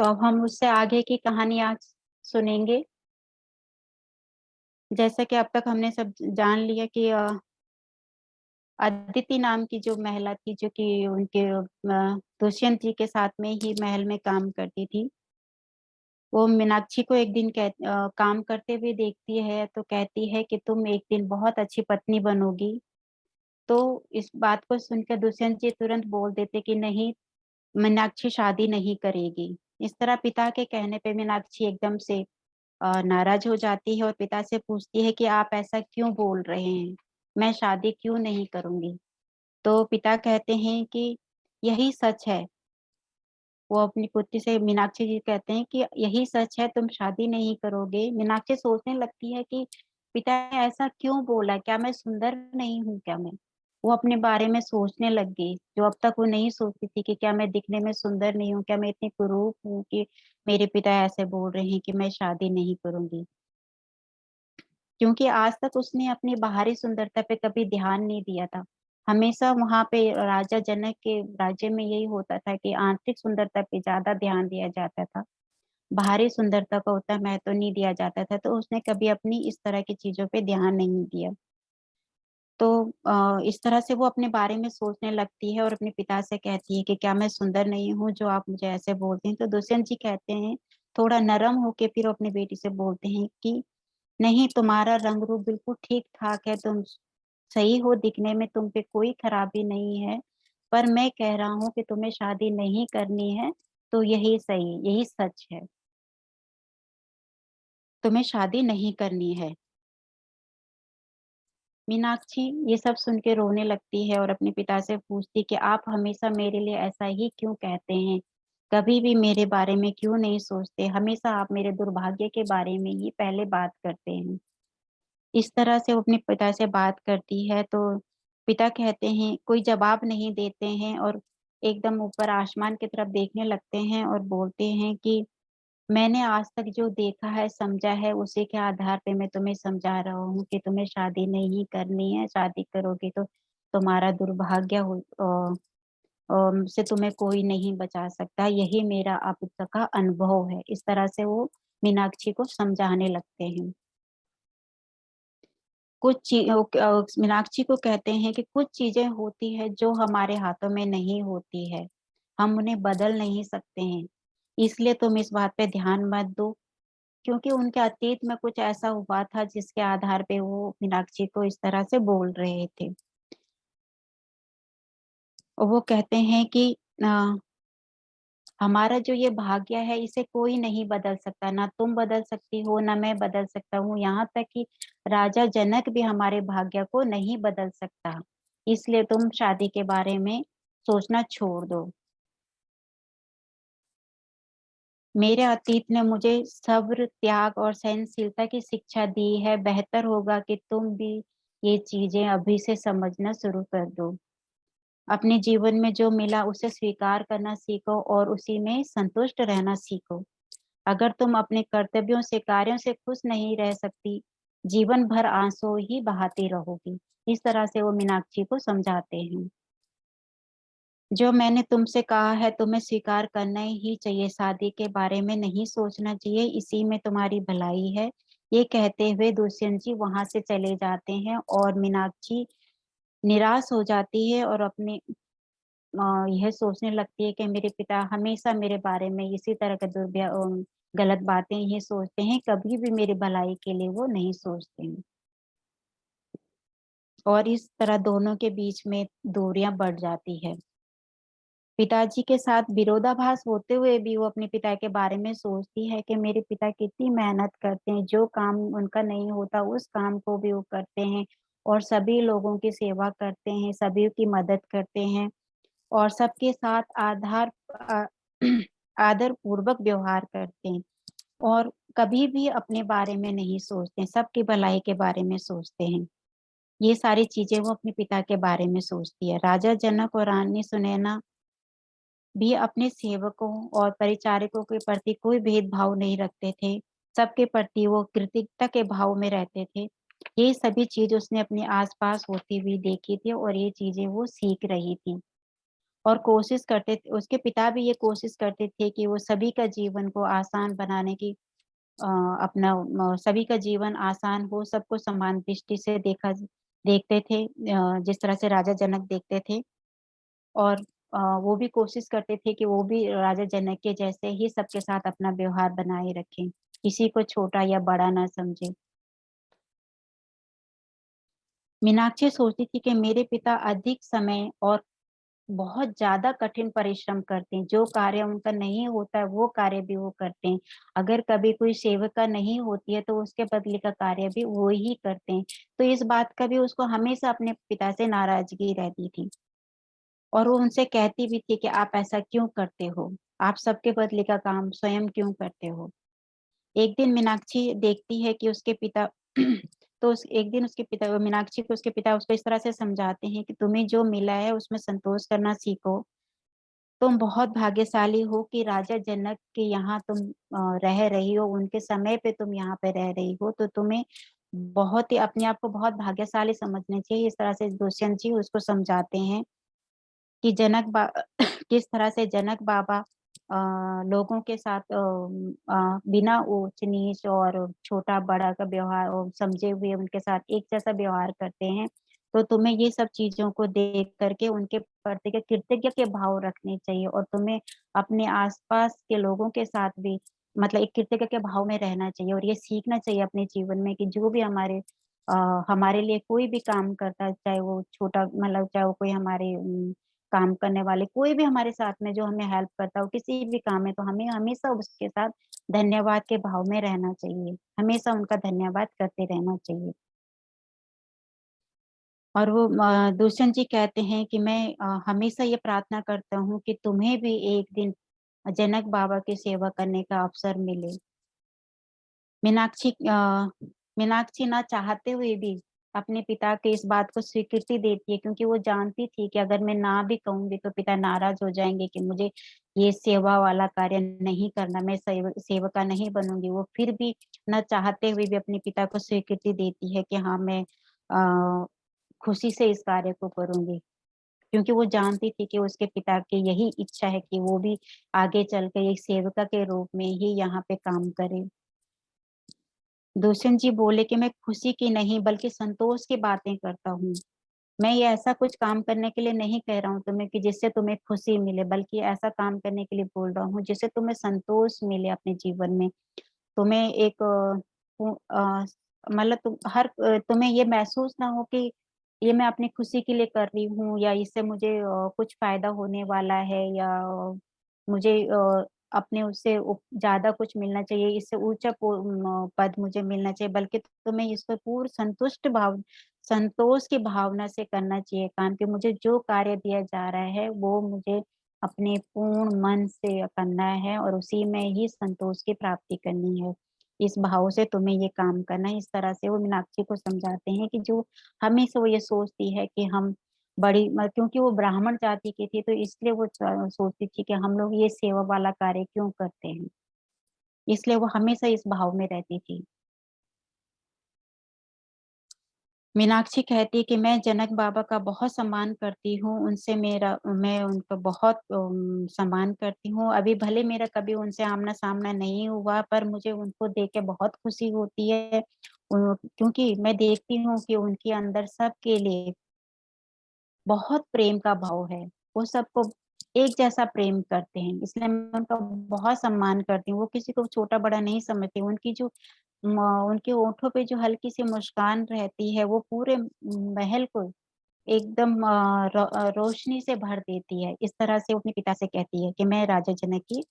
तो अब हम उससे आगे की कहानी आज सुनेंगे। जैसा कि अब तक हमने सब जान लिया कि अदिति नाम की जो महिला थी, जो कि उनके दुष्यंत जी के साथ में ही महल में काम करती थी, वो मीनाक्षी को एक दिन काम करते हुए देखती है तो कहती है कि तुम एक दिन बहुत अच्छी पत्नी बनोगी। तो इस बात को सुनकर दुष्यंत जी तुरंत बोल देते कि नहीं, मीनाक्षी शादी नहीं करेगी। इस तरह पिता के कहने पे मीनाक्षी एकदम से नाराज हो जाती है और पिता से पूछती है कि आप ऐसा क्यों बोल रहे हैं, मैं शादी क्यों नहीं करूंगी। तो पिता कहते हैं कि यही सच है। वो अपनी पुत्री से, मीनाक्षी जी कहते हैं कि यही सच है, तुम शादी नहीं करोगे। मीनाक्षी सोचने लगती है कि पिता ने ऐसा क्यों बोला, क्या मैं सुंदर नहीं हूँ क्या मैं। वो अपने बारे में सोचने लग गई, जो अब तक वो नहीं सोचती थी कि क्या मैं दिखने में सुंदर नहीं हूँ, क्या मैं इतनी कुरूप हूँ कि मेरे पिता ऐसे बोल रहे हैं कि मैं शादी नहीं करूंगी। क्योंकि आज तक उसने अपनी बाहरी सुंदरता पे कभी ध्यान नहीं दिया था। हमेशा वहां पे राजा जनक के राज्य में यही होता था कि आंतरिक सुंदरता पे ज्यादा ध्यान दिया जाता था, बाहरी सुंदरता को उतना महत्व नहीं दिया जाता था। तो उसने कभी अपनी इस तरह की चीजों पे ध्यान नहीं दिया। तो इस तरह से वो अपने बारे में सोचने लगती है और अपने पिता से कहती है कि क्या मैं सुंदर नहीं हूँ जो आप मुझे ऐसे बोलते हैं। तो दुष्यंत जी कहते हैं, थोड़ा नरम होके फिर अपनी बेटी से बोलते हैं कि नहीं, तुम्हारा रंग रूप बिल्कुल ठीक ठाक है, तुम सही हो दिखने में, तुम पे कोई खराबी नहीं है। पर मैं कह रहा हूँ कि तुम्हें शादी नहीं करनी है, तो यही सही, यही सच है, तुम्हें शादी नहीं करनी है। मीनाक्षी ये सब सुन के रोने लगती है और अपने पिता से पूछती कि आप हमेशा मेरे लिए ऐसा ही क्यों कहते हैं, कभी भी मेरे बारे में क्यों नहीं सोचते, हमेशा आप मेरे दुर्भाग्य के बारे में ही पहले बात करते हैं। इस तरह से वो अपने पिता से बात करती है तो पिता कहते हैं, कोई जवाब नहीं देते हैं और एकदम ऊपर आसमान की तरफ देखने लगते हैं और बोलते हैं कि मैंने आज तक जो देखा है समझा है उसी के आधार पे मैं तुम्हें समझा रहा हूँ कि तुम्हें शादी नहीं करनी है, शादी करोगे तो तुम्हारा दुर्भाग्य हो, से तुम्हें कोई नहीं बचा सकता, यही मेरा अब तक का अनुभव है। इस तरह से वो मीनाक्षी को समझाने लगते हैं। मीनाक्षी को कहते हैं कि कुछ चीजें होती है जो हमारे हाथों में नहीं होती है, हम उन्हें बदल नहीं सकते हैं, इसलिए तुम इस बात पे ध्यान मत दो। क्योंकि उनके अतीत में कुछ ऐसा हुआ था जिसके आधार पे वो मीनाक्षी को इस तरह से बोल रहे थे। और वो कहते हैं कि अ, हमारा जो ये भाग्य है इसे कोई नहीं बदल सकता, ना तुम बदल सकती हो ना मैं बदल सकता हूँ, यहाँ तक कि राजा जनक भी हमारे भाग्य को नहीं बदल सकता। इसलिए तुम शादी के बारे में सोचना छोड़ दो। मेरे अतीत ने मुझे सब्र, त्याग और सहनशीलता की शिक्षा दी है, बेहतर होगा कि तुम भी ये चीजें अभी से समझना शुरू कर दो। अपने जीवन में जो मिला उसे स्वीकार करना सीखो और उसी में संतुष्ट रहना सीखो। अगर तुम अपने कर्तव्यों से, कार्यों से खुश नहीं रह सकती, जीवन भर आंसू ही बहाती रहोगी। इस तरह से वो मीनाक्षी को समझाते हैं। जो मैंने तुमसे कहा है तुम्हें स्वीकार करना ही चाहिए, शादी के बारे में नहीं सोचना चाहिए, इसी में तुम्हारी भलाई है। ये कहते हुए दुष्यंत जी वहां से चले जाते हैं और मीनाक्षी निराश हो जाती है और अपने यह सोचने लगती है कि मेरे पिता हमेशा मेरे बारे में इसी तरह के गलत बातें ही सोचते हैं, कभी भी मेरी भलाई के लिए वो नहीं सोचते हैं। और इस तरह दोनों के बीच में दूरियां बढ़ जाती है। पिताजी के साथ विरोधाभास होते हुए भी वो अपने पिता के बारे में सोचती है कि मेरे पिता कितनी मेहनत करते हैं, जो काम उनका नहीं होता उस काम को भी वो करते हैं और सभी लोगों की सेवा करते हैं, सभी की मदद करते हैं और सबके साथ आ, आदर पूर्वक व्यवहार करते हैं और कभी भी अपने बारे में नहीं सोचते, सबकी भलाई के बारे में सोचते हैं। ये सारी चीजें वो अपने पिता के बारे में सोचती है। राजा जनक और रानी सुनैना भी अपने सेवकों और परिचारकों के प्रति कोई भेदभाव नहीं रखते थे, सबके प्रति वो कृतज्ञता के भाव में रहते थे। ये सभी चीज उसने अपने आसपास होती हुई देखी थी और ये चीजें वो सीख रही थी। और कोशिश करते थे, उसके पिता भी ये कोशिश करते थे कि वो सभी का जीवन को आसान बनाने की अपना सभी का जीवन आसान हो, सबको समान दृष्टि से देखते थे, जिस तरह से राजा जनक देखते थे। और वो भी कोशिश करते थे कि वो भी राजा जनक के जैसे ही सबके साथ अपना व्यवहार बनाए रखें, किसी को छोटा या बड़ा ना समझे। मीनाक्षी सोचती थी कि मेरे पिता अधिक समय और बहुत ज़्यादा कठिन परिश्रम करते हैं, जो कार्य उनका नहीं होता है, वो कार्य भी वो करते हैं। अगर कभी कोई सेविका नहीं होती है, तो उसके बदले का कार्य भी वो ही करते हैं। तो इस बात का भी उसको हमेशा अपने पिता से नाराज़गी रहती थी और वो उनसे कहती भी थी कि आप ऐसा क्यों करते हो? आप सबके बदले का काम स्वयं क्यों करते हो? एक दिन मीनाक्षी देखती है कि उसके पिता तो उस एक दिन उसके पिता मीनाक्षी को उसके पिता उसको इस तरह से समझाते हैं कि तुम्हें जो मिला है उसमें संतोष करना सीखो। तुम बहुत भाग्यशाली हो कि राजा जनक के यहाँ तुम रह रही हो, उनके समय पे तुम यहाँ पे रह रही हो, तो तुम्हें बहुत ही अपने आप को बहुत भाग्यशाली समझना चाहिए। इस तरह से दुष्यंत जी उसको समझाते हैं कि किस तरह से जनक बाबा लोगों के साथ बिना ऊंच-नीच और छोटा-बड़ा का व्यवहार और समझे हुए उनके साथ एक जैसा व्यवहार करते हैं। तो तुम्हें ये सब चीज़ों को देख कर के उनके प्रति के कृतज्ञ के भाव रखने चाहिए और तुम्हें अपने आस-पास के लोगों के साथ भी मतलब एक कृतज्ञ के भाव में रहना चाहिए और ये सीखना चाहिए अपने जीवन में कि जो भी हमारे लिए कोई भी काम करता है, चाहे वो छोटा मतलब चाहे वो कोई हमारे काम करने वाले कोई भी हमारे साथ में जो हमें हेल्प करता हो किसी भी काम में, तो हमें हमेशा उसके साथ धन्यवाद के भाव में रहना चाहिए। हमेशा उनका धन्यवाद करते रहना चाहिए। और वो दुष्यंत जी कहते हैं कि मैं हमेशा ये प्रार्थना करता हूँ कि तुम्हें भी एक दिन जनक बाबा की सेवा करने का अवसर मिले। मीनाक्षी अ, मीनाक्षी ना चाहते हुए भी अपने पिता की इस बात को स्वीकृति देती है क्योंकि वो जानती थी कि अगर मैं ना भी कहूँगी तो पिता नाराज़ हो जाएँगे कि मुझे ये सेवा वाला कार्य नहीं करना, मैं सेविका नहीं बनूँगी। वो फिर भी ना चाहते हुए भी अपने पिता को स्वीकृति देती है कि हाँ, मैं अ, खुशी से इस कार्य को करूँगी। क्योंकि वो जानती थी कि उसके पिता की यही इच्छा है कि वो भी आगे चल के एक सेविका के रूप में ही यहाँ पे काम करे। दुष्यंत जी बोले कि मैं खुशी की नहीं बल्कि संतोष की बातें करता हूँ। मैं ये ऐसा कुछ काम करने के लिए नहीं कह रहा हूँ तुम्हें कि जिससे तुम्हें खुशी मिले, बल्कि ऐसा काम करने के लिए बोल रहा हूँ जिससे तुम्हें संतोष मिले अपने जीवन में। तुम्हें एक मतलब तुम्हें ये महसूस ना हो कि ये मैं अपनी खुशी के लिए कर रही हूँ या इससे मुझे कुछ फ़ायदा होने वाला है या मुझे अपने उससे ज़्यादा कुछ मिलना चाहिए, इससे ऊँचा पद मुझे मिलना चाहिए, बल्कि तुम्हें इसको पूर्ण संतोष की भावना से करना चाहिए काम कि मुझे जो कार्य दिया जा रहा है, वो मुझे अपने पूर्ण मन से करना है और उसी में ही संतोष की प्राप्ति करनी है। इस भाव से तुम्हें ये काम करना है। इस तरह से वो मीनाक्षी को समझाते हैं कि जो हमेशा वो ये सोचती है कि हम क्योंकि वो ब्राह्मण जाति की थी तो इसलिए वो सोचती थी कि हम लोग ये सेवा वाला कार्य क्यों करते हैं। इसलिए वो हमेशा इस भाव में रहती थी। मीनाक्षी कहती है कि मैं जनक बाबा का बहुत सम्मान करती हूँ, मैं उनका बहुत सम्मान करती हूँ। अभी भले मेरा कभी उनसे आमना-सामना नहीं हुआ पर मुझे उनको देख के बहुत खुशी होती है। क्योंकि मैं देखती हूँ कि उनके अंदर सबके लिए बहुत प्रेम का भाव है। वो सबको एक जैसा प्रेम करते हैं, इसलिए मैं उनका बहुत सम्मान करती हूँ। वो किसी को छोटा-बड़ा नहीं समझती। उनके होठों पे जो हल्की-सी मुस्कान रहती है, वो पूरे महल को एकदम रोशनी से भर देती है। इस तरह से वो अपने पिता से कहती है कि मैं राजा जनक की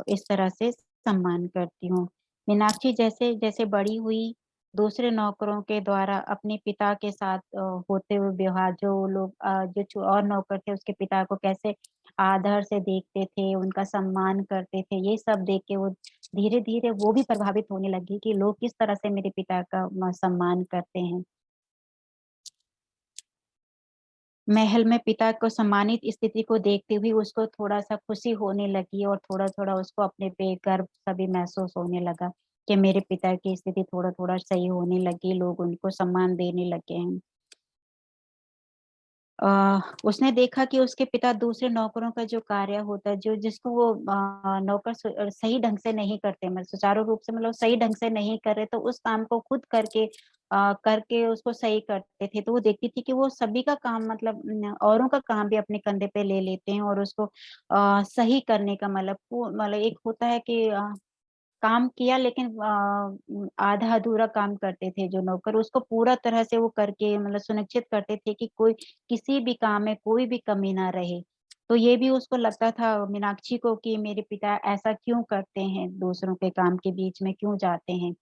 इस तरह से सम्मान करती हूँ। मीनाक्षी जैसे-जैसे बड़ी हुई, दूसरे नौकरों के द्वारा अपने पिता के साथ होते हुए व्यवहार जो लोग जो छो और नौकर थे उसके पिता को कैसे आदर से देखते थे, उनका सम्मान करते थे, ये सब देख के वो धीरे-धीरे वो भी प्रभावित होने लगी कि लोग किस तरह से मेरे पिता का सम्मान करते हैं। महल में पिता को सम्मानित स्थिति को देखते हुए उसको थोड़ा-सा खुशी होने लगी और थोड़ा-थोड़ा उसको अपने पे गर्व सा भी महसूस होने लगा कि मेरे पिता की स्थिति थोड़ा-थोड़ा सही होने लगी, लोग उनको सम्मान देने लगे हैं। उसने देखा कि उसके पिता दूसरे नौकरों का जो कार्य होता है, जो जिसको वो नौकर सही ढंग से नहीं करते, मतलब सुचारू रूप से, मतलब सही ढंग से नहीं कर रहे, तो उस काम को खुद करके उसको सही करते थे। तो वो देखती थी कि वो सभी का काम, मतलब औरों का काम भी अपने कंधे पे ले लेते हैं, और उसको सही करने का मतलब एक होता है कि काम किया, लेकिन आधा अधूरा काम करते थे जो नौकर, उसको पूरा तरह से वो करके मतलब सुनिश्चित करते थे कि कोई किसी भी काम में कोई भी कमी ना रहे। तो ये भी उसको लगता था मीनाक्षी को कि मेरे पिता ऐसा क्यों करते हैं, दूसरों के काम के बीच में क्यों जाते हैं।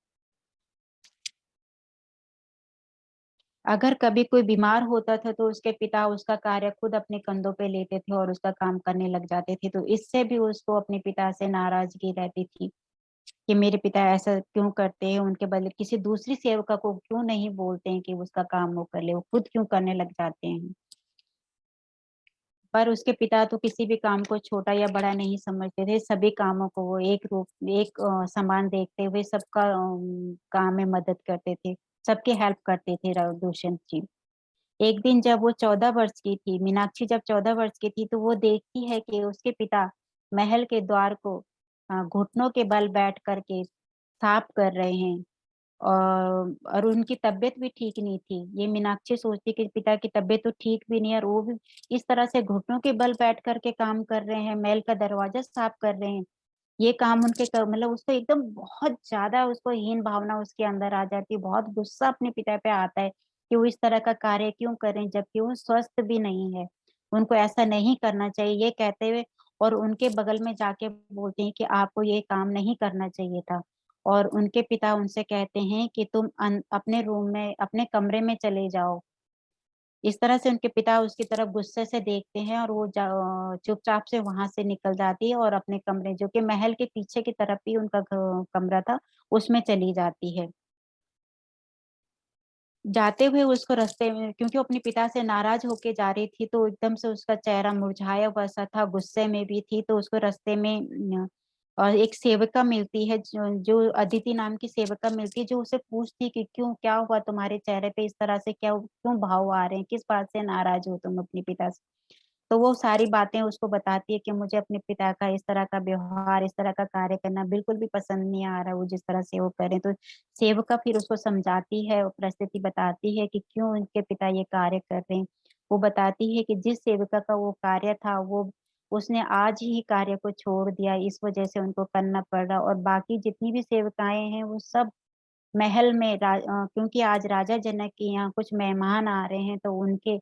अगर कभी कोई बीमार होता था तो उसके पिता उसका कार्य खुद अपने कंधों पे लेते थे और उसका काम करने लग जाते थे, तो इससे भी उसको अपने पिता से नाराजगी रहती थी कि मेरे पिता ऐसा क्यों करते हैं, उनके बदले किसी दूसरी सेविका को क्यों नहीं बोलते हैं कि उसका काम वो कर ले, वो खुद क्यों करने लग जाते हैं। पर उसके पिता तो किसी भी काम को छोटा या बड़ा नहीं समझते थे, सभी कामों को वो एक समान देखते हुए सबका काम में मदद करते थे, सबकी हेल्प करते थे दुष्यंत जी। एक दिन जब वो 14 वर्ष की थी, मीनाक्षी जब 14 वर्ष की थी, तो वो देखती है कि उसके पिता महल के द्वार को घुटनों के बल बैठ करके साफ कर रहे हैं, और उनकी तबीयत भी ठीक नहीं थी। ये मीनाक्षी सोचती कि पिता की तबीयत तो ठीक भी नहीं है, और वो भी इस तरह से घुटनों के बल बैठ करके काम कर रहे हैं, महल का दरवाजा साफ कर रहे हैं। ये काम मतलब उसको एकदम बहुत ज्यादा उसको हीन भावना उसके अंदर आ जाती है, बहुत गुस्सा अपने पिता पे आता है कि वो इस तरह का कार्य क्यों करें, जबकि वो स्वस्थ भी नहीं है, उनको ऐसा नहीं करना चाहिए, ये कहते हुए और उनके बगल में जाके बोलते हैं कि आपको ये काम नहीं करना चाहिए था। और उनके पिता उनसे कहते हैं कि तुम अपने रूम में, अपने कमरे में चले जाओ। इस तरह से उनके पिता उसकी तरफ गुस्से से देखते हैं, और वो चुपचाप से वहां से निकल जाती है और अपने कमरे, जो कि महल के पीछे की तरफ ही उनका कमरा था, उसमें चली जाती है। जाते हुए उसको रास्ते में, क्योंकि वो अपने पिता से नाराज होके जा रही थी, तो एकदम से उसका चेहरा मुरझाया हुआ सा था, गुस्से में भी थी, तो उसको रास्ते में और एक सेविका मिलती है, जो अदिति नाम की सेविका मिलती है, जो उसे पूछती कि क्यों, क्या हुआ तुम्हारे चेहरे पे इस तरह से, क्या क्यों भाव आ रहे हैं, किस बात से नाराज हो तुम अपने पिता से। तो वो सारी बातें उसको बताती है कि मुझे अपने पिता का इस तरह का व्यवहार, इस तरह का कार्य करना बिल्कुल भी पसंद नहीं आ रहा, वो जिस तरह से वो करें। तो सेविका फिर उसको समझाती है और परिस्थिति बताती है कि क्यों उनके पिता ये कार्य कर रहे हैं। वो बताती है कि जिस सेविका का वो कार्य था, वो उसने आज ही कार्य को छोड़ दिया, इस वजह से उनको करना पड़ रहा, और बाकी जितनी भी सेविकाएं हैं वो सब महल में क्योंकि आज राजा जनक के यहाँ कुछ मेहमान आ रहे हैं, तो उनके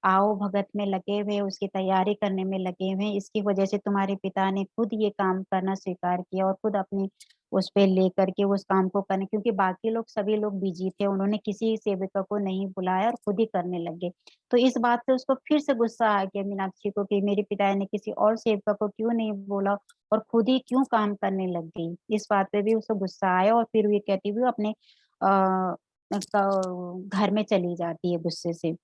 आओ भगत में लगे हुए, उसकी तैयारी करने में लगे हुए हैं। इसकी वजह से तुम्हारे पिता ने खुद ये काम करना स्वीकार किया, और खुद अपनी उस पे लेकर के उस काम को करने, क्योंकि बाकी लोग सभी लोग बिजी थे, उन्होंने किसी सेविका को नहीं बुलाया और खुद ही करने लगे। तो इस बात से उसको फिर से गुस्सा आ गया मीनाक्षी को कि मेरे पिता ने किसी और सेविका को क्यों नहीं बोला, और खुद ही क्यों काम करने लग गई। इस बात पे भी उसको गुस्सा आया, और फिर ये कहती हुई अपने घर में चली जाती है गुस्से से।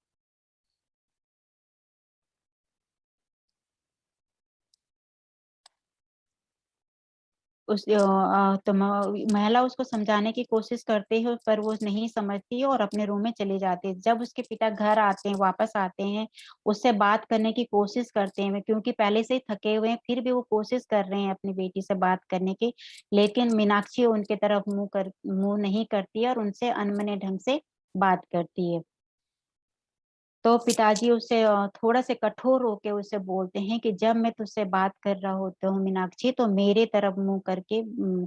महिला उसको समझाने की कोशिश करती है, पर वो नहीं समझती है और अपने रूम में चली जाती है। जब उसके पिता घर आते हैं, वापस आते हैं, उससे बात करने की कोशिश करते हैं, क्योंकि पहले से ही थके हुए हैं, फिर भी वो कोशिश कर रहे हैं अपनी बेटी से बात करने की, लेकिन मीनाक्षी उनके तरफ मुंह नहीं करती है और उनसे अनमने ढंग से बात करती है। तो पिताजी उससे थोड़ा से कठोर होके उससे बोलते हैं कि जब मैं तुझसे बात कर रहा होता हूँ मीनाक्षी, तो मेरे तरफ मुंह करके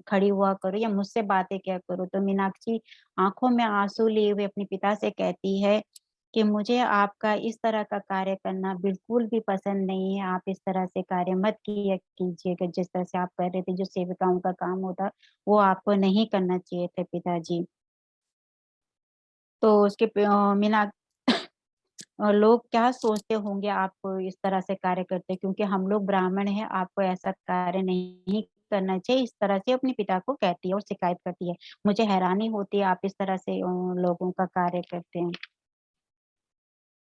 खड़ी हुआ करो या मुझसे बातें क्या करो। तो मीनाक्षी आंखों में आंसू लिए हुए अपने पिता से कहती है कि मुझे आपका इस तरह का कार्य करना बिल्कुल भी पसंद नहीं है, आप इस तरह से कार्य मत किया कीजिएगा, जिस तरह से आप कर रहे थे, जो सेविकाओं का काम होता वो आपको नहीं करना चाहिए थे पिताजी। तो उसके मीना लोग क्या सोचते होंगे आपको इस तरह से कार्य करते, क्योंकि हम लोग ब्राह्मण हैं, आपको ऐसा कार्य नहीं करना चाहिए, इस तरह से अपने पिता को कहती है और शिकायत करती है। मुझे हैरानी होती है आप इस तरह से लोगों का कार्य करते हैं।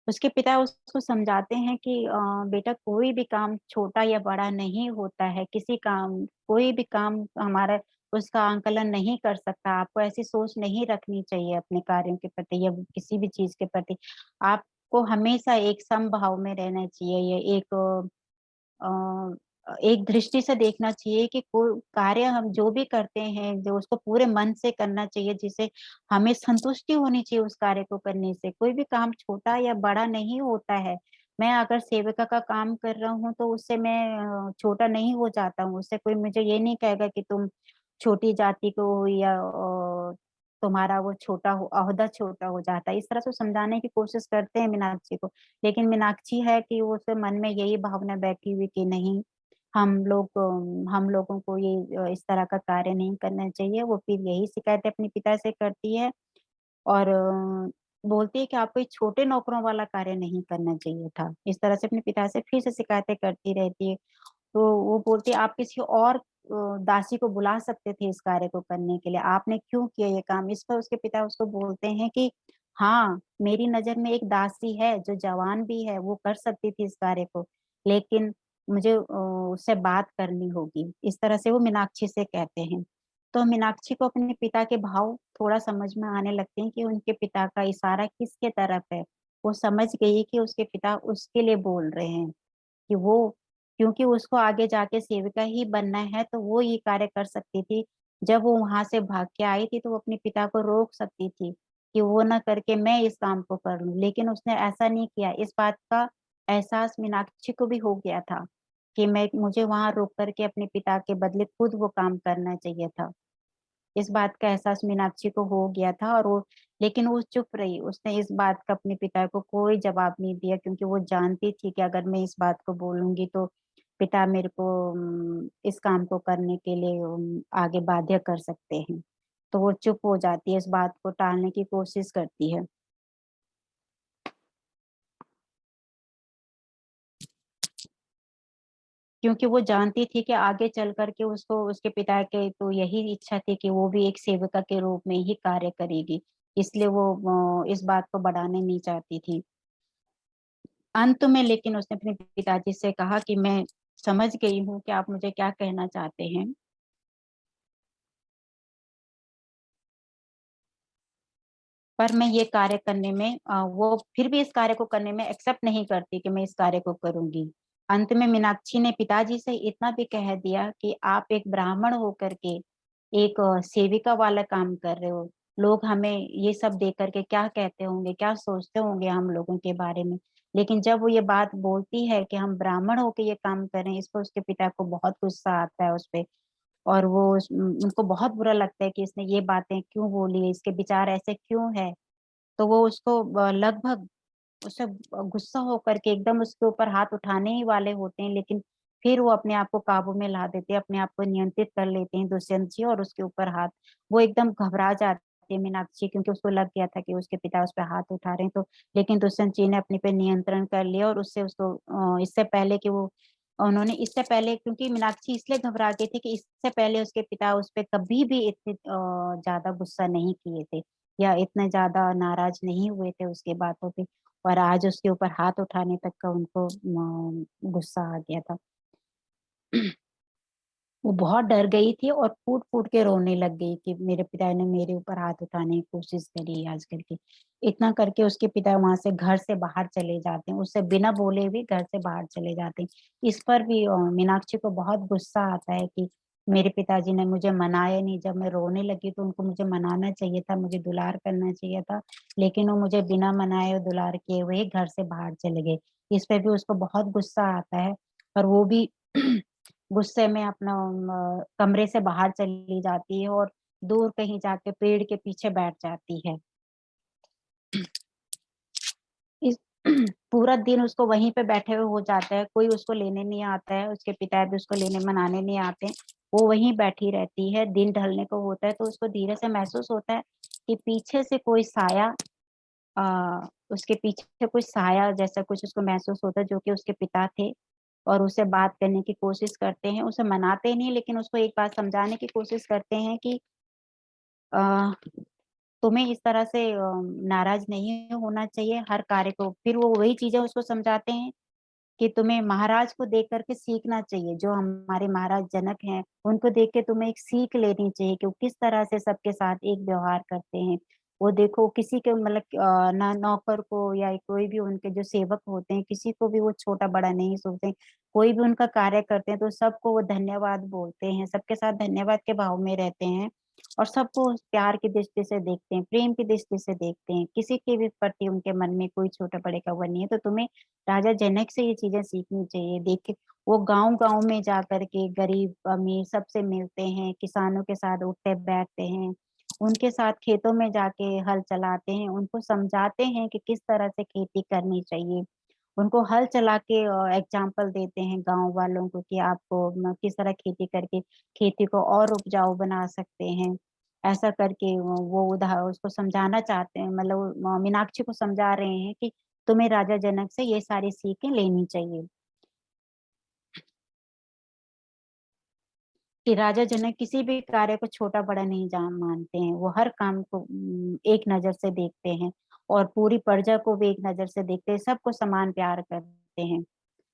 उसके पिता उसको समझाते हैं कि बेटा कोई भी काम छोटा या बड़ा नहीं होता है, किसी काम कोई भी काम हमारा उसका आंकलन नहीं कर सकता, आपको ऐसी सोच नहीं रखनी चाहिए अपने कार्यों के प्रति या किसी भी चीज के प्रति। आप को हमेशा एक समभाव में रहना चाहिए। ये अ, एक दृष्टि से देखना चाहिए कि कोई कार्य हम जो भी करते हैं, जो उसको पूरे मन से करना चाहिए, जिसे हमें संतुष्टि होनी चाहिए उस कार्य को करने से। कोई भी काम छोटा या बड़ा नहीं होता है। मैं अगर सेविका का काम कर रहा हूँ तो उससे मैं छोटा नहीं हो जाता हूँ। उससे कोई मुझे ये नहीं कहेगा कि तुम छोटी जाति को हो या तुम्हारा वो छोटा हो ओहदा छोटा हो जाता है। इस तरह से समझाने की कोशिश करते हैं मीनाक्षी को। लेकिन मीनाक्षी है कि वो उसके मन में यही भावना बैठी हुई कि नहीं, हम लोगों को ये इस तरह का कार्य नहीं करना चाहिए। वो फिर यही शिकायतें अपने पिता से करती है और बोलती है कि आपको ये छोटे नौकरों वाला कार्य नहीं करना चाहिए था। इस तरह से अपने पिता से फिर से शिकायतें करती रहती है। तो वो बोलती है आप किसी और दासी को बुला सकते थे इस कार्य को करने के लिए, आपने क्यों किया ये काम? इस पर उसके पिता उसको बोलते हैं कि हाँ, मेरी नज़र में एक दासी है जो जवान भी है, वो कर सकती थी इस कार्य को, लेकिन मुझे उससे बात करनी होगी। इस तरह से वो मीनाक्षी से कहते हैं। तो मीनाक्षी को अपने पिता के भाव थोड़ा समझ में आने लगते हैं कि उनके पिता का इशारा किसके तरफ है। वो समझ गई कि उसके पिता उसके लिए बोल रहे हैं कि वो, क्योंकि उसको आगे जाके सेविका ही बनना है तो वो ये कार्य कर सकती थी। जब वो वहां से भाग के आई थी तो वो अपने पिता को रोक सकती थी कि वो ना करके मैं इस काम को कर लूं, लेकिन उसने ऐसा नहीं किया। इस बात का एहसास मीनाक्षी को भी हो गया था कि मैं मुझे वहां रोक करके अपने पिता के बदले खुद वो काम करना चाहिए था। इस बात का एहसास मीनाक्षी को हो गया था और वो, लेकिन वो चुप रही। उसने इस बात का अपने पिता को कोई जवाब नहीं दिया, क्योंकि वो जानती थी कि अगर मैं इस बात को बोलूंगी तो पिता मेरे को इस काम को करने के लिए आगे बाध्य कर सकते हैं। तो वो चुप हो जाती है, इस बात को टालने की कोशिश करती है। क्योंकि वो जानती थी कि आगे चल करके उसको, उसके पिता के तो यही इच्छा थी कि वो भी एक सेविका के रूप में ही कार्य करेगी। इसलिए वो इस बात को बढ़ाने नहीं चाहती थी। अंत में लेकिन उसने अपने पिताजी से कहा कि मैं समझ गई हूँ कि आप मुझे क्या कहना चाहते हैं, पर मैं ये कार्य करने में वो फिर भी इस कार्य को करने में एक्सेप्ट नहीं करती कि मैं इस कार्य को करूंगी। अंत में मीनाक्षी ने पिताजी से इतना भी कह दिया कि आप एक ब्राह्मण होकर के एक सेविका वाला काम कर रहे हो। लोग हमें ये सब देख करके क्या कहते होंगे, क्या सोचते होंगे हम लोगों के बारे में। लेकिन जब वो ये बात बोलती है कि हम ब्राह्मण होके ये काम करें, इस पर उसके पिता को बहुत गुस्सा आता है उस पे। और वो उनको बहुत बुरा लगता है कि इसने ये बातें क्यों बोली, इसके विचार ऐसे क्यों है। तो वो उसको लगभग उससे गुस्सा होकर के एकदम उसके ऊपर हाथ उठाने ही वाले होते हैं, लेकिन फिर वो अपने आप को काबू में ला देते हैं, अपने आप को नियंत्रित कर लेते हैं दुष्यंत जी और उसके ऊपर हाथ, वो एकदम घबरा जाती है मीनाक्षी, क्योंकि उसको लग गया था कि उसके पिता उस पर हाथ उठा रहे हैं। तो लेकिन दुष्यंत जी ने अपने पे नियंत्रण कर लिया और उससे उसको इससे पहले कि वो, उन्होंने इससे पहले, क्योंकि मीनाक्षी इसलिए घबरा गई थी कि इससे पहले उसके पिता उस पे कभी भी इतने ज्यादा गुस्सा नहीं किए थे या इतने ज्यादा नाराज नहीं हुए थे उसके बातों पे। और आज उसके ऊपर हाथ उठाने तक का उनको गुस्सा आ गया था। वो बहुत डर गई थी और फूट फूट के रोने लग गई कि मेरे पिता ने मेरे ऊपर हाथ उठाने की कोशिश करी है आज करके। इतना करके उसके पिता वहां से घर से बाहर चले जाते हैं, उससे बिना बोले भी घर से बाहर चले जाते हैं। इस पर भी मीनाक्षी को बहुत गुस्सा आता है कि मेरे पिताजी ने मुझे मनाया नहीं, जब मैं रोने लगी तो उनको मुझे मनाना चाहिए था, मुझे दुलार करना चाहिए था, लेकिन वो मुझे बिना मनाए और दुलार किए हुए घर से बाहर चले गए। इस पे भी उसको बहुत गुस्सा आता है। और वो भी गुस्से में अपना कमरे से बाहर चली जाती है और दूर कहीं जाके पेड़ के पीछे बैठ जाती है। इस पूरा दिन उसको वहीं पे बैठे हुए हो जाता है, कोई उसको लेने नहीं आता है, उसके पिता भी उसको लेने मनाने नहीं आते हैं। वो वहीं बैठी रहती है। दिन ढलने को होता है तो उसको धीरे से महसूस होता है कि पीछे से कोई साया, उसके पीछे कुछ साया जैसा कुछ उसको महसूस होता है, जो कि उसके पिता थे। और उसे बात करने की कोशिश करते हैं, उसे मनाते नहीं लेकिन उसको एक बात समझाने की कोशिश करते हैं कि आ, तुम्हें इस तरह से नाराज नहीं होना चाहिए हर कार्य को। फिर वो वही चीजें उसको समझाते हैं कि तुम्हें महाराज को देख करके सीखना चाहिए, जो हमारे महाराज जनक हैं उनको देख के तुम्हें एक सीख लेनी चाहिए कि वो किस तरह से सबके साथ एक व्यवहार करते हैं। वो देखो किसी के मतलब ना नौकर को या कोई भी उनके जो सेवक होते हैं किसी को भी वो छोटा बड़ा नहीं सोचते, कोई भी उनका कार्य करते हैं तो सबको वो धन्यवाद बोलते हैं, सबके साथ धन्यवाद के भाव में रहते हैं और सबको प्यार की दृष्टि से देखते हैं, प्रेम की दृष्टि से देखते हैं, किसी के भी प्रति उनके मन में कोई छोटा बड़े का वो नहीं है। तो तुम्हें राजा जनक से ये चीजें सीखनी चाहिए। देख वो गांव गांव में जा करके गरीब अमीर सबसे मिलते हैं, किसानों के साथ उठते बैठते हैं, उनके साथ खेतों में जाके हल चलाते हैं, उनको समझाते हैं कि किस तरह से खेती करनी चाहिए, उनको हल चला के एग्जाम्पल देते हैं गांव वालों को कि आपको किस तरह खेती करके खेती को और उपजाऊ बना सकते हैं। ऐसा करके वो उदाहरण उसको समझाना चाहते हैं, मतलब मीनाक्षी को समझा रहे हैं कि तुम्हें राजा जनक से ये सारी सीखें लेनी चाहिए। कि राजा जनक किसी भी कार्य को छोटा बड़ा नहीं जान मानते हैं, वो हर काम को एक नजर से देखते हैं और पूरी प्रजा को भी एक नजर से देखते हैं, सबको समान प्यार करते हैं।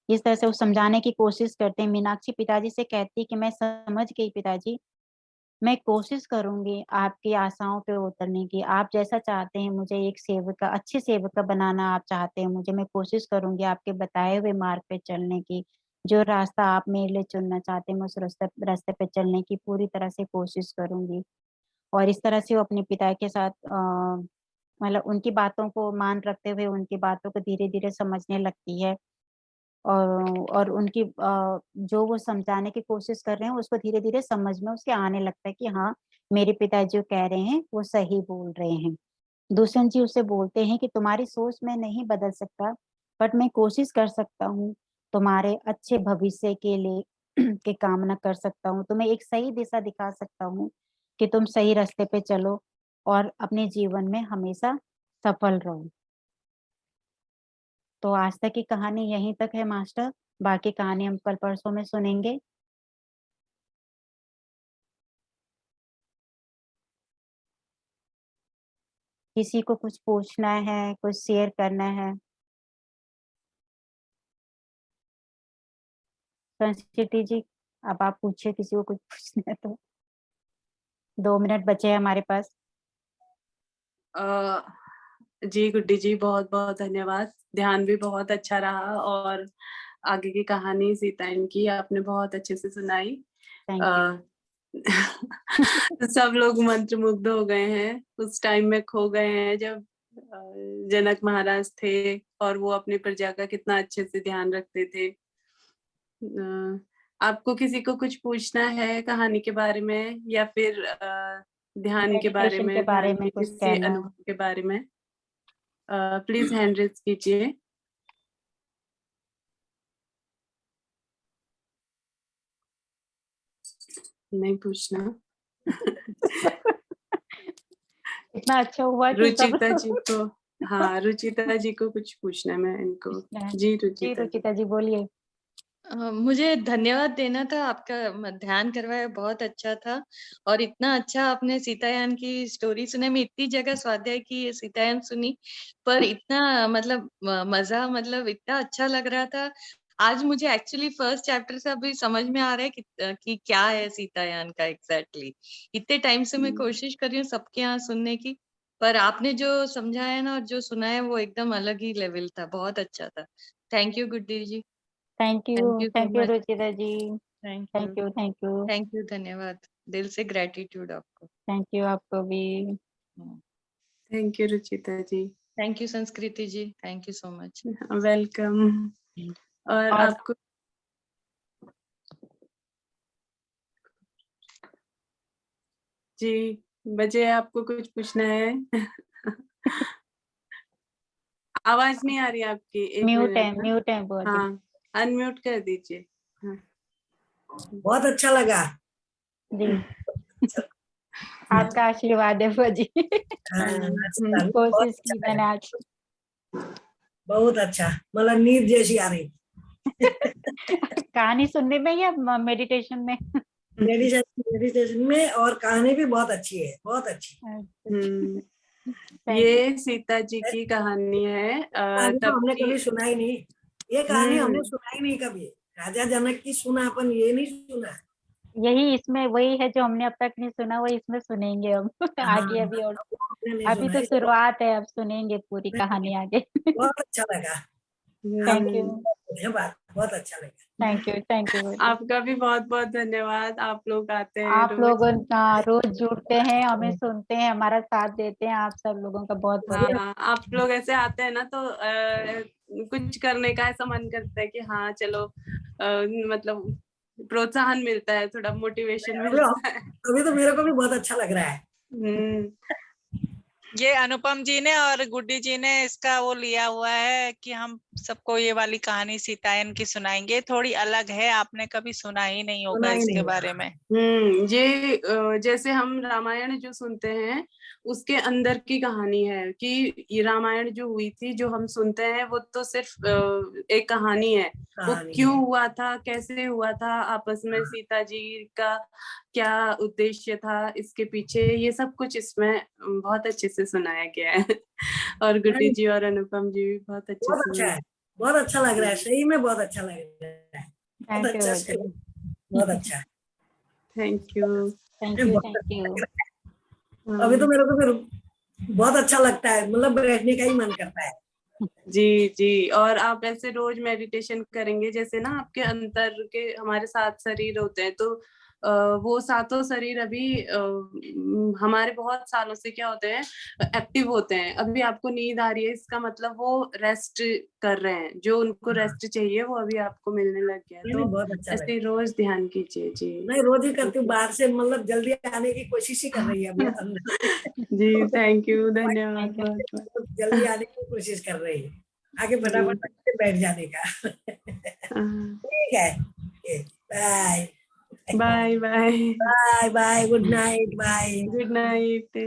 इस तरह से वो समझाने की कोशिश करते हैं। मीनाक्षी पिताजी से कहती है कि मैं समझ गई पिताजी, मैं कोशिश करूंगी आपकी आशाओं पे उतरने की, आप जैसा चाहते हैं मुझे एक सेविका अच्छी सेविका बनाना आप चाहते हैं मुझे, मैं कोशिश करूंगी आपके बताए हुए मार्ग पे चलने की, जो रास्ता आप मेरे लिए चुनना चाहते हैं मैं उस रास्ते रास्ते पे चलने की पूरी तरह से कोशिश करूंगी। और इस तरह से वो अपने पिता के साथ मतलब उनकी बातों को मान रखते हुए उनकी बातों को धीरे धीरे समझने लगती है और उनकी जो वो समझाने की कोशिश कर रहे हैं उसको धीरे धीरे समझ में उसके आने लगता है कि हाँ मेरे पिताजी जो कह रहे हैं वो सही बोल रहे हैं। दुष्यंत जी उसे बोलते हैं कि तुम्हारी सोच मैं नहीं बदल सकता, बट मैं कोशिश कर सकता हूँ, तुम्हारे अच्छे भविष्य के लिए के कामना कर सकता हूँ, तुम्हें एक सही दिशा दिखा सकता हूँ कि तुम सही रास्ते पे चलो और अपने जीवन में हमेशा सफल रहो। तो आज तक की कहानी यहीं तक है मास्टर, बाकी कहानी हम कल परसों में सुनेंगे। किसी को कुछ पूछना है, कुछ शेयर करना है? संस्कृति जी अब आप पूछिए, किसी को कुछ पूछना है तो। 2 मिनट बचे हैं हमारे पास। अ, जी गुड्डी जी बहुत बहुत धन्यवाद, ध्यान भी बहुत अच्छा रहा और आगे की कहानी सीतायन की आपने बहुत अच्छे से सुनाई। Thank you. अ, सब लोग मंत्रमुग्ध हो गए हैं, उस टाइम में खो गए हैं जब जनक महाराज थे और वो अपनी प्रजा का कितना अच्छे से ध्यान रखते थे। आपको किसी को कुछ पूछना है कहानी के बारे में या फिर ध्यान के बारे मेडिटेशन के में, बारे ध्यान में के कुछ किसी कहना है? अनुभव के बारे में? प्लीज हैंड रेज कीजिए। नहीं पूछना। इतना अच्छा हुआ कि सब रुचिता जी को, हाँ रुचिता जी को कुछ पूछना है मैं इनको। पूछना है। जी जी रुचिता जी। रुचिता जी बोलिए। मुझे धन्यवाद देना था, आपका ध्यान करवाया बहुत अच्छा था और इतना अच्छा आपने सीतायान की स्टोरी सुने। मैं इतनी जगह स्वाध्याय की सीतायान सुनी पर इतना मतलब मजा, मतलब इतना अच्छा लग रहा था। आज मुझे एक्चुअली फर्स्ट चैप्टर से अभी समझ में आ रहा है कि क्या है सीतायान का एग्जैक्टली। इतने टाइम से मैं कोशिश कर रही हूँ सबके यहाँ सुनने की, पर आपने जो समझाया ना और जो सुनाया वो एकदम अलग ही लेवल था, बहुत अच्छा था। Thank you Guddi ji. Thank thank you so you much. Ruchita ji. Thank you. Thank you thank you. Thank you, धन्यवाद। दिल से ग्रेटिट्यूड आपको। थैंक यू आपको भी। Thank you Ruchita ji. Thank you Sanskriti ji, thank you so much. Welcome. और और आपको जी बजे आपको कुछ पूछना है? आवाज नहीं आ रही आपकी, एक मिनट ना। म्यूट है बोलिए। हाँ अनम्यूट कर दीजिए। हाँ। बहुत अच्छा लगा। जी आपका आशीर्वाद है बुआ जी। कोशिश की मैंने आज। बहुत अच्छा, मतलब नींद जैसी आ रही। कहानी सुनने में या मेडिटेशन में? मेडिटेशन में, और कहानी भी बहुत अच्छी है, बहुत अच्छी। ये सीता जी की कहानी है कहानी तो तब हमने की। कभी सुना ही नहीं, ये कहानी हमने सुना ही नहीं कभी। राजा जनक की सुना अपन, ये नहीं सुना। यही इसमें वही है जो हमने अब तक नहीं सुना, वो इसमें सुनेंगे हम हाँ, आगे अभी और नहीं अभी सुना तो है, शुरुआत है, अब सुनेंगे पूरी कहानी आगे। बहुत अच्छा लगा। थैंक यू, धन्यवाद, बहुत अच्छा लगा। थैंक यू बेटा। आपका भी बहुत-बहुत धन्यवाद। आप लोग आते हैं आप रोज़। लोग रोज जुड़ते हैं, हमें सुनते हैं, हमारा साथ देते हैं, आप सब लोगों का बहुत-बहुत धन्यवाद। हाँ, आप लोग ऐसे आते हैं ना तो कुछ करने का ऐसा मन करता है कि हाँ चलो, मतलब प्रोत्साहन मिलता है, थोड़ा मोटिवेशन मिलता है। अभी तो मेरे को भी बहुत अच्छा लग रहा है। ये अनुपम जी ने और गुड्डी जी ने इसका वो लिया हुआ है कि हम सबको ये वाली कहानी सीतायन की सुनाएंगे। थोड़ी अलग है, आपने कभी सुना ही नहीं होगा सुना ही इसके नहीं बारे होगा। में। ये जैसे हम रामायण जो सुनते हैं उसके अंदर की कहानी है कि ये रामायण जो हुई थी, जो हम सुनते हैं वो तो सिर्फ एक कहानी है। वो कहानी क्यों है। हुआ था, कैसे हुआ था, आपस में सीता जी का क्या उद्देश्य था इसके पीछे, ये सब कुछ इसमें बहुत अच्छे से सुनाया गया है। और गुड्डी जी और अनुपम जी भी बहुत अच्छे बहुत से अच्छा है, बहुत अच्छा लग रहा है, सही में बहुत अच्छा लग रहा है। बहुत थैंक यू अच्छा बेटा, से, बहुत अच्छा। Thank you. बहुत थैंक अच्छा यू। लग रहा है। अभी तो मेरे को फिर बहुत अच्छा लगता है, मतलब बैठने का ही मन करता है। जी जी, और आप ऐसे रोज मेडिटेशन करेंगे, जैसे ना आपके अंतर के हमारे 7 शरीर होते हैं, तो वो सातों शरीर अभी हमारे बहुत सालों से क्या होते हैं, एक्टिव होते हैं। अभी आपको नींद आ रही है, इसका मतलब वो रेस्ट कर रहे हैं, जो उनको रेस्ट चाहिए वो अभी आपको मिलने लग गया है। नहीं, तो बहुत अच्छा ऐसे लगा। रोज ध्यान कीजिए। जी नहीं, रोज ही करती हूँ, बाहर से मतलब जल्दी आने की कोशिश ही कर रही है अभी अंदर। जी, थैंक यू, धन्यवाद थैंक यू। बहुत जल्दी आने की कोशिश कर रही है, आके बहुत। फटाफट आके बैठ जाने का। ठीक है, bye bye bye, bye bye, good night, bye. Good night.